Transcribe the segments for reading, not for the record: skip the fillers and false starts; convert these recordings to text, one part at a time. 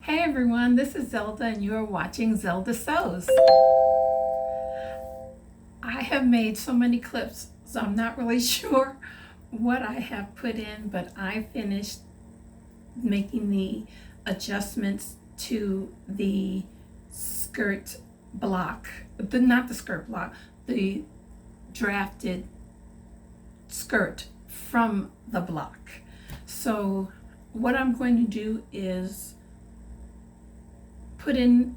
Hey everyone, this is Zelda and you are watching Zelda Sews. I have made so many clips, so I'm not really sure what I have put in, but I finished making the adjustments to the skirt block, not the skirt block, the drafted skirt from the block. So what I'm going to do is put in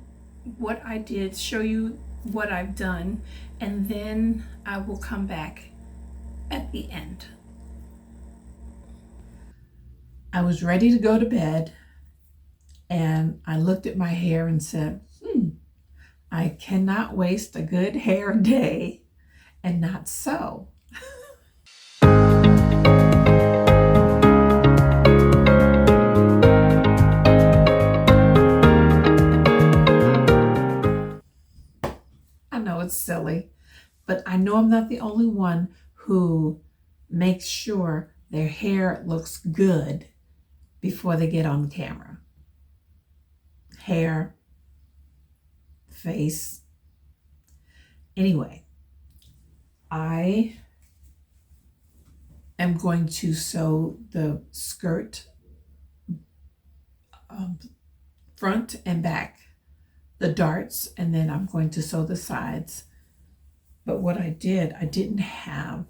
what I did, show you what I've done, and then I will come back at the end. I was ready to go to bed and I looked at my hair and said, I cannot waste a good hair day and not sew. I know it's silly, but I know I'm not the only one who makes sure their hair looks good before they get on camera. Hair, face. Anyway, I am going to sew the skirt front and back, the darts, and then I'm going to sew the sides. But what I didn't have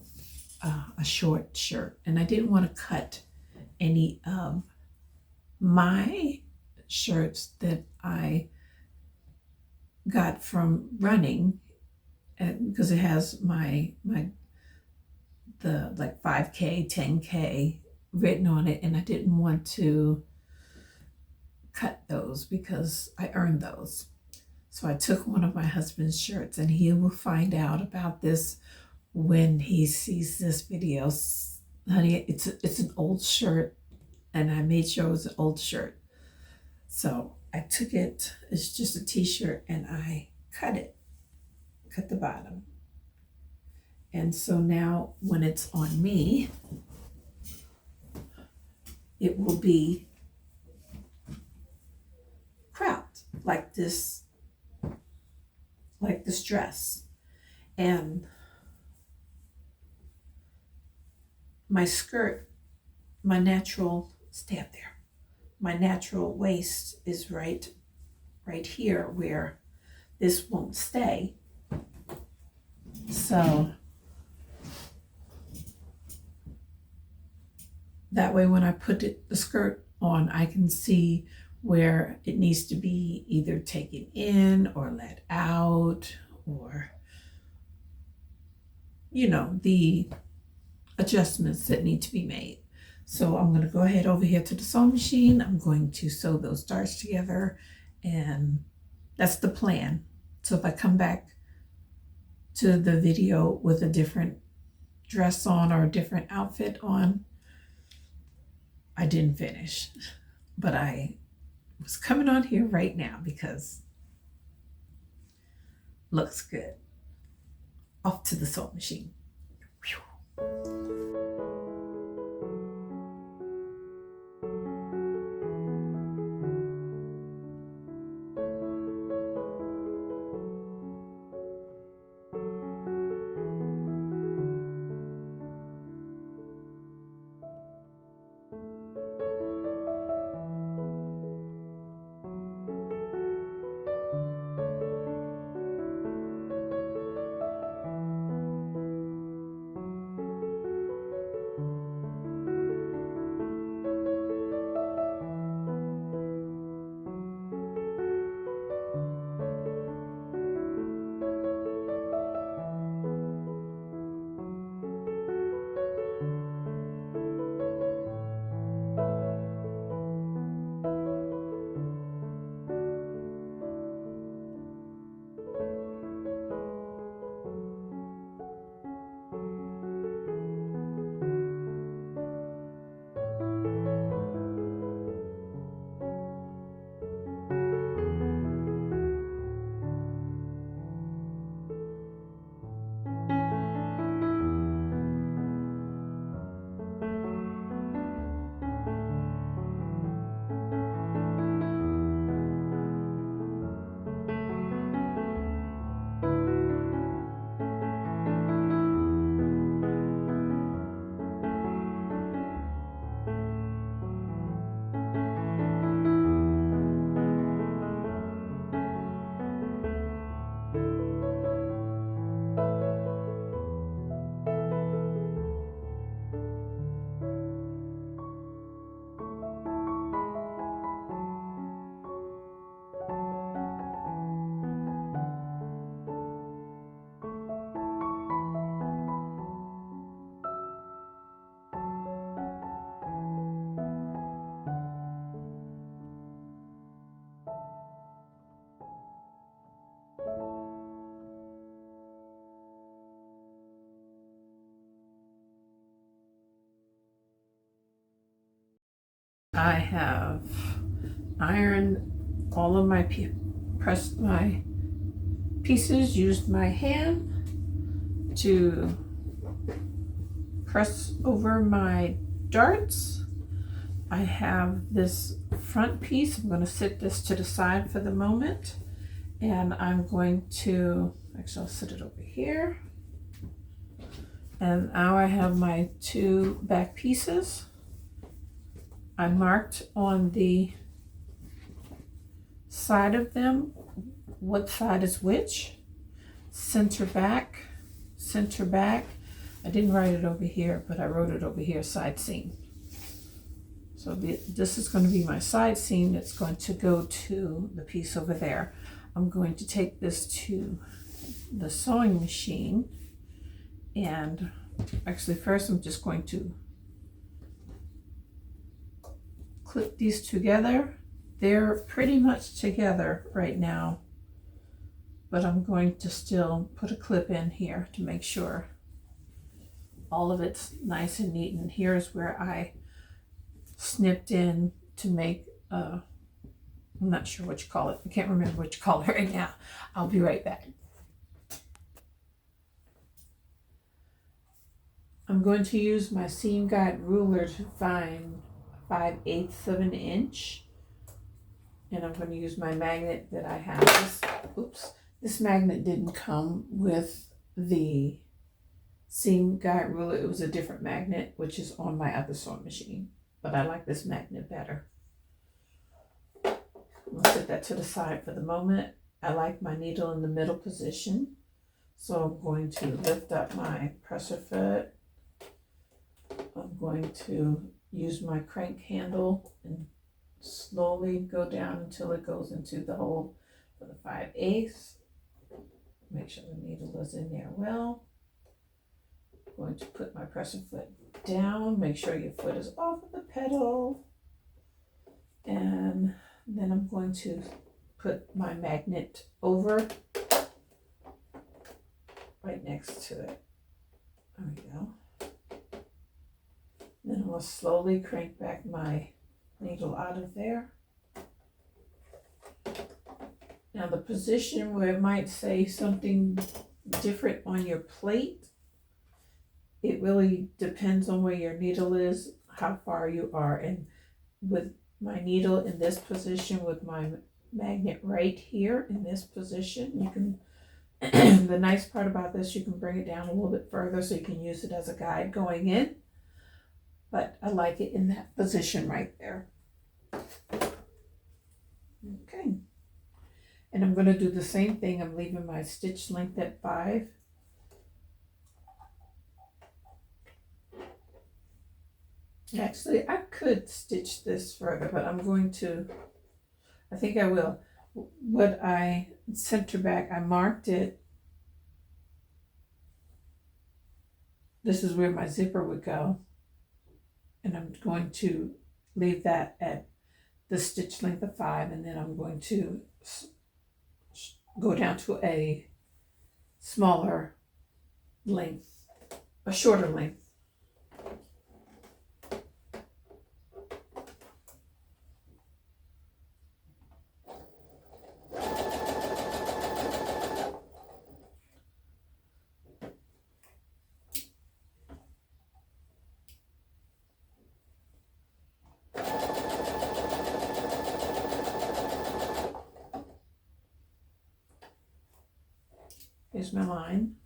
a short shirt, and I didn't want to cut any of my shirts that I got from running, because it has the like 5K, 10K written on it, and I didn't want to cut those because I earned those. So I took one of my husband's shirts, and he will find out about this when he sees this video. Honey, it's an old shirt, and I made sure it was an old shirt. So I took it, it's just a t-shirt, and I cut the bottom. And so now when it's on me, it will be cropped like this dress. And my skirt, my natural, stay up there, my natural waist is right here where this won't stay. So that way when I put the skirt on, I can see where it needs to be either taken in or let out, or the adjustments that need to be made. So I'm going to go ahead over here to the sewing machine. I'm going to sew those darts together, and that's the plan. So if I come back to the video with a different dress on or a different outfit on, I didn't finish, but I was coming on here right now because looks good. Off to the sewing machine. I have ironed all of my pressed my pieces, used my hand to press over my darts. I have this front piece. I'm going to sit this to the side for the moment, and I'm going to, actually I'll sit it over here. And now I have my two back pieces. I marked on the side of them what side is which. Center back, center back. I didn't write it over here, but I wrote it over here, side seam. So this is going to be my side seam that's going to go to the piece over there. I'm going to take this to the sewing machine, and actually first I'm just going to clip these together. They're pretty much together right now, but I'm going to still put a clip in here to make sure all of it's nice and neat. And here's where I snipped in to make I'm not sure what you call it. I can't remember what you call it right now. I'll be right back. I'm going to use my seam guide ruler to find 5/8 of an inch, and I'm going to use my magnet that I have. This magnet didn't come with the seam guide ruler. It was a different magnet, which is on my other sewing machine, but I like this magnet better. I'll set that to the side for the moment. I like my needle in the middle position, so I'm going to lift up my presser foot. I'm going to use my crank handle and slowly go down until it goes into the hole for the 5/8. Make sure the needle is in there well. I'm going to put my presser foot down. Make sure your foot is off of the pedal. And then I'm going to put my magnet over right next to it. There we go. Then I'll slowly crank back my needle out of there. Now the position where it might say something different on your plate, it really depends on where your needle is, how far you are. And with my needle in this position, with my magnet right here in this position, you can, the nice part about this, you can bring it down a little bit further so you can use it as a guide going in. But I like it in that position right there. Okay. And I'm going to do the same thing. I'm leaving my stitch length at 5. Actually, I could stitch this further, but I'm going to, I think I will. What I center back, I marked it. This is where my zipper would go. And I'm going to leave that at the stitch length of 5, and then I'm going to go down to a smaller length, a shorter length. Here's my line.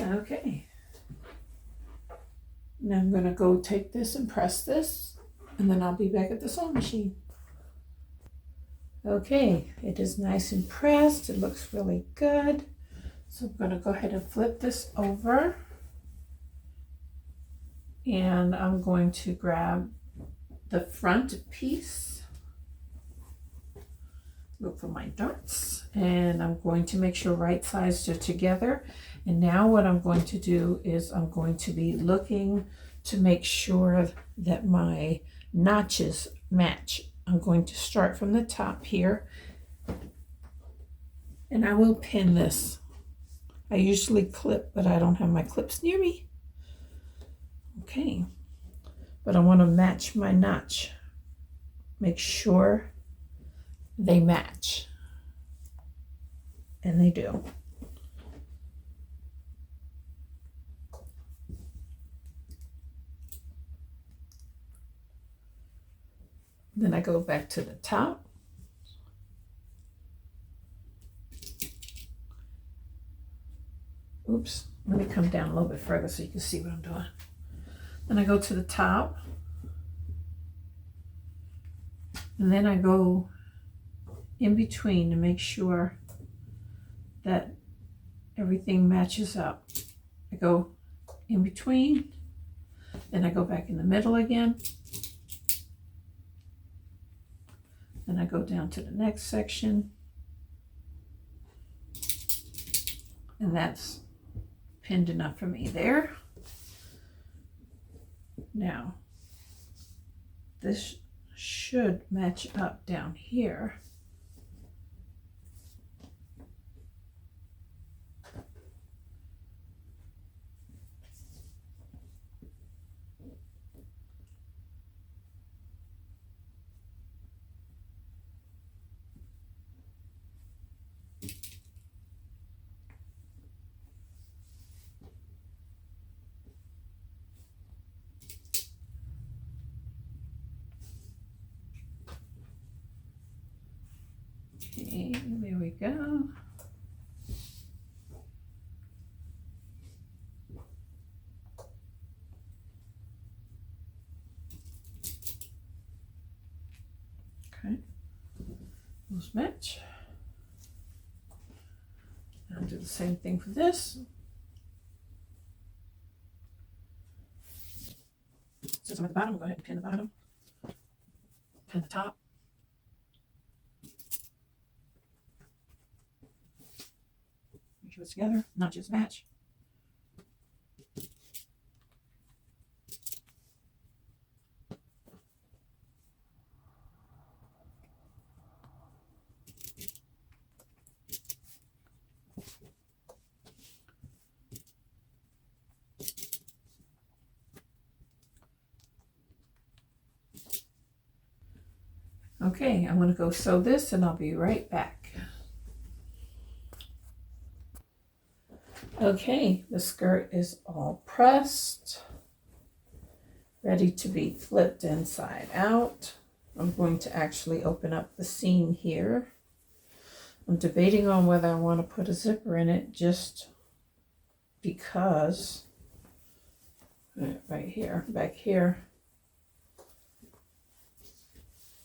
Okay. Now I'm gonna go take this and press this, and then I'll be back at the sewing machine. Okay, it is nice and pressed. It looks really good. So I'm gonna go ahead and flip this over. And I'm going to grab the front piece. Look for my darts. And I'm going to make sure right sides are together. And now what I'm going to do is I'm going to be looking to make sure that my notches match. I'm going to start from the top here. And I will pin this. I usually clip, but I don't have my clips near me. Okay, but I want to match my notch. Make sure they match. And they do. Then I go back to the top. Oops, let me come down a little bit further so you can see what I'm doing. Then I go to the top, and then I go in between to make sure that everything matches up. I go in between, then I go back in the middle again, then I go down to the next section, and that's pinned enough for me there. Now, this should match up down here. Okay, there we go. Okay, those match. I'll do the same thing for this. Since I'm at the bottom, I'll go ahead and pin the bottom, pin the top. Make sure it's together, not just match. Okay, I'm going to go sew this and I'll be right back. Okay, the skirt is all pressed, ready to be flipped inside out. I'm going to actually open up the seam here. I'm debating on whether I want to put a zipper in it just because, right here, back here,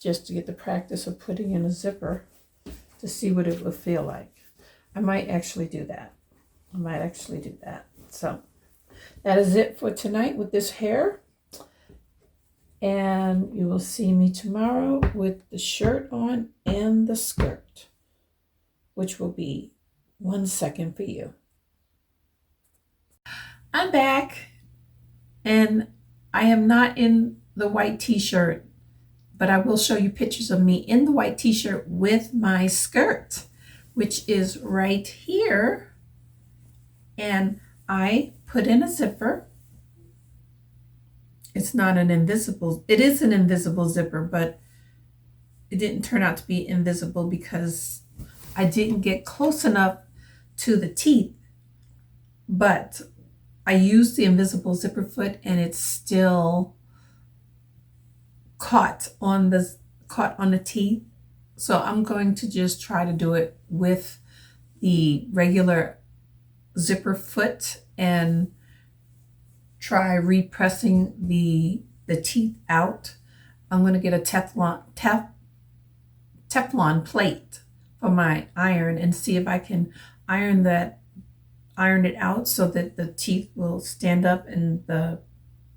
just to get the practice of putting in a zipper to see what it will feel like. I might actually do that. So that is it for tonight with this hair. And you will see me tomorrow with the shirt on and the skirt, which will be 1 second for you. I'm back, and I am not in the white t-shirt, but I will show you pictures of me in the white t-shirt with my skirt, which is right here. And I put in a zipper. It's not an invisible, it is an invisible zipper, but it didn't turn out to be invisible because I didn't get close enough to the teeth. But I used the invisible zipper foot and it's still caught on the teeth. So I'm going to just try to do it with the regular zipper foot and try repressing the teeth out. I'm going to get a Teflon plate for my iron and see if I can iron it out so that the teeth will stand up, and the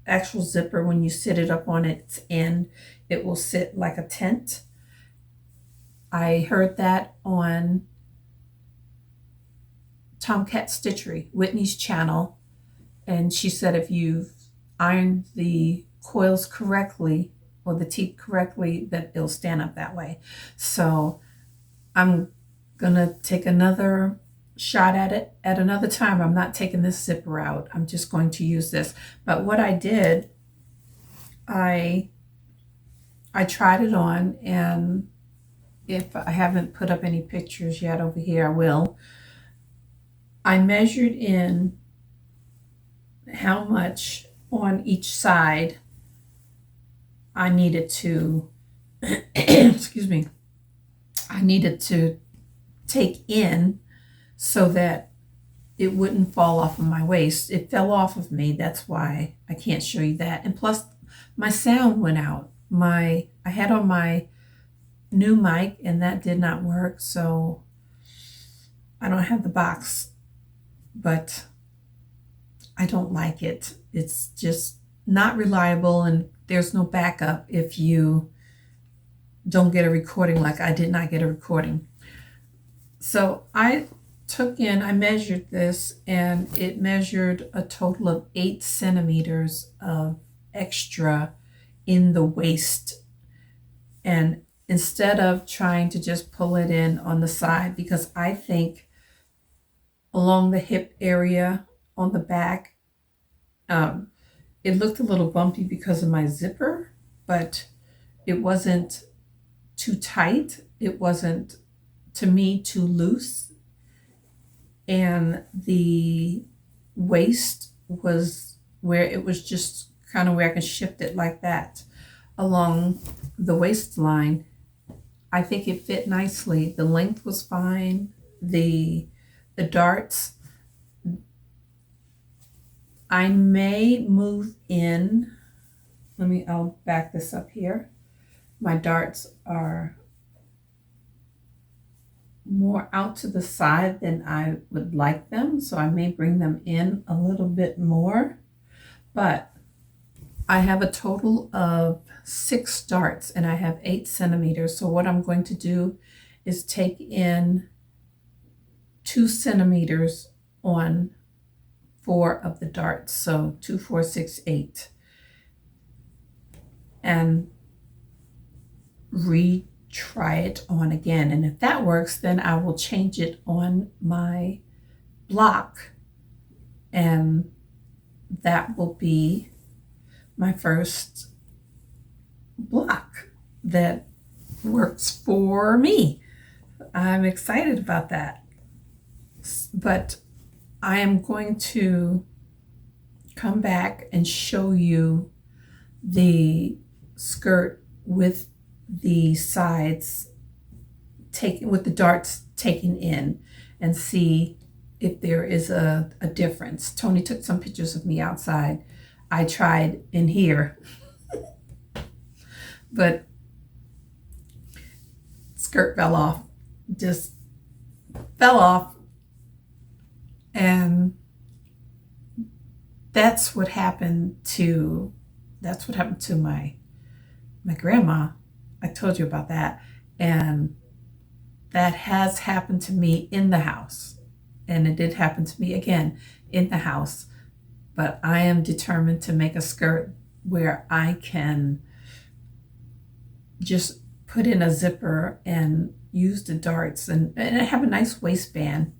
actual zipper, when you sit it up on its end, it will sit like a tent. I heard that on Tomcat Stitchery, Whitney's channel, and she said if you've ironed the coils correctly or the teeth correctly, that it'll stand up that way. So I'm gonna take another shot at it at another time. I'm not taking this zipper out. I'm just going to use this. But what I did, I tried it on, and if I haven't put up any pictures yet over here, I will. I measured in how much on each side I needed to, excuse me, I needed to take in so that it wouldn't fall off of my waist. It fell off of me. That's why I can't show you that. And plus, my sound went out. I had on my new mic, and that did not work, so I don't have the box, but I don't like it. It's just not reliable, and there's no backup if you don't get a recording like I did not get a recording. So I measured this, and it measured a total of 8 centimeters of extra in the waist. And instead of trying to just pull it in on the side, because I think along the hip area on the back, it looked a little bumpy because of my zipper, but it wasn't too tight. It wasn't, to me, too loose. And the waist was where it was just kind of where I can shift it like that along the waistline. I think it fit nicely. The length was fine. The darts, I may move in. I'll back this up here. My darts are more out to the side than I would like them, so I may bring them in a little bit more. But I have a total of 6 darts, and I have 8 centimeters. So what I'm going to do is take in 2 centimeters on 4 of the darts. So 2, 4, 6, 8. And retry it on again. And if that works, then I will change it on my block. And that will be my first block that works for me. I'm excited about that. But I am going to come back and show you the skirt with the sides taken, with the darts taken in, and see if there is a difference. Tony took some pictures of me outside. I tried in here, but skirt fell off, just fell off. And that's what happened to my grandma. I told you about that. And that has happened to me in the house. And it did happen to me again in the house. But I am determined to make a skirt where I can just put in a zipper and use the darts and have a nice waistband,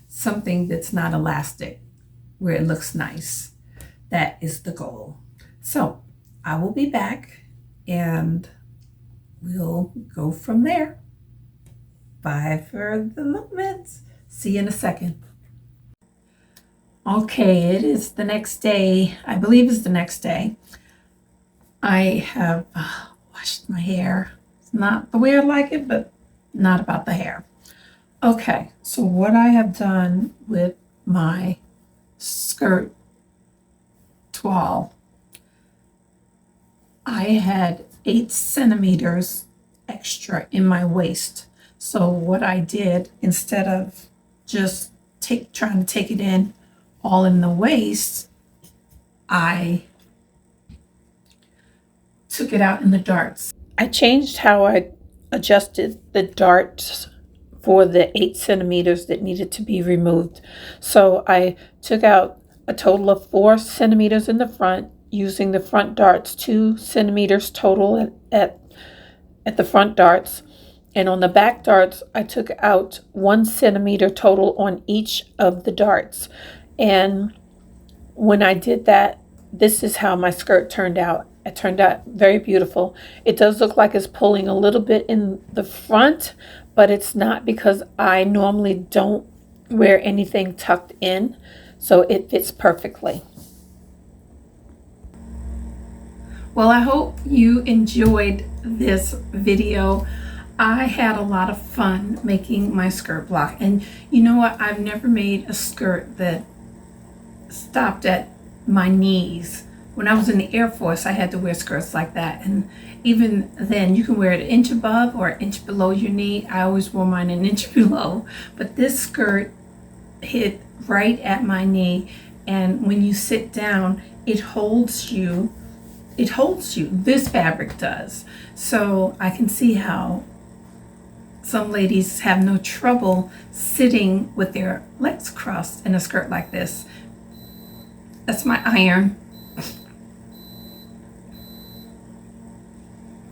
something that's not elastic, where it looks nice. That is the goal. So I will be back and we'll go from there. Bye for the moment. See you in a second. Okay, it is the next day. I believe it's the next day. I have washed my hair. It's not the way I like it, but not about the hair. Okay, so what I have done with my skirt toile, I had 8 centimeters extra in my waist. So what I did, instead of just trying to take it in all in the waist, I took it out in the darts. I changed how I adjusted the darts for the 8 centimeters that needed to be removed. So I took out a total of 4 centimeters in the front, using the front darts, 2 centimeters total at the front darts. And on the back darts, I took out 1 centimeter total on each of the darts. And when I did that, this is how my skirt turned out. It turned out very beautiful. It does look like it's pulling a little bit in the front, but it's not, because I normally don't wear anything tucked in, so it fits perfectly. Well, I hope you enjoyed this video. I had a lot of fun making my skirt block. And you know what? I've never made a skirt that stopped at my knees. When I was in the Air Force, I had to wear skirts like that. And even then, you can wear it an inch above or an inch below your knee. I always wore mine an inch below. But this skirt hit right at my knee. And when you sit down, it holds you. It holds you. This fabric does. So I can see how some ladies have no trouble sitting with their legs crossed in a skirt like this. That's my iron.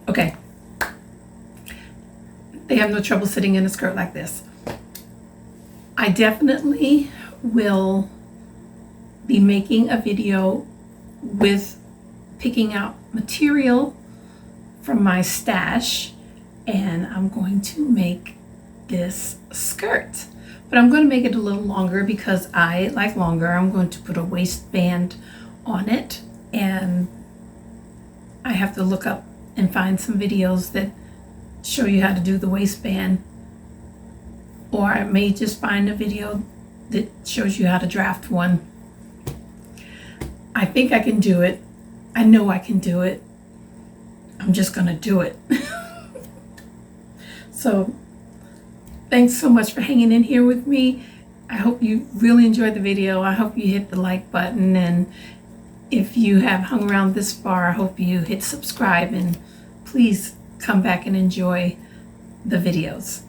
Okay. They have no trouble sitting in a skirt like this. I definitely will be making a video with picking out material from my stash, and I'm going to make this skirt. But I'm going to make it a little longer because I like longer. I'm going to put a waistband on it, and I have to look up and find some videos that show you how to do the waistband, or I may just find a video that shows you how to draft one. I think I can do it. I know I can do it. I'm just gonna do it. So thanks so much for hanging in here with me. I hope you really enjoyed the video. I hope you hit the like button, and if you have hung around this far, I hope you hit subscribe, and please come back and enjoy the videos.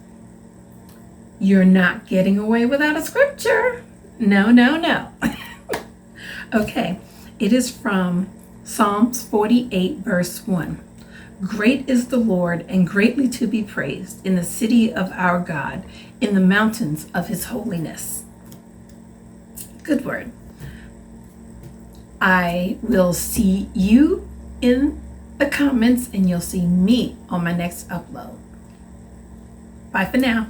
You're not getting away without a scripture. No, no, no. Okay, it is from Psalms 48, verse 1. Great is the Lord, and greatly to be praised in the city of our God, in the mountains of his holiness. Good word. I will see you in the comments, and you'll see me on my next upload. Bye for now.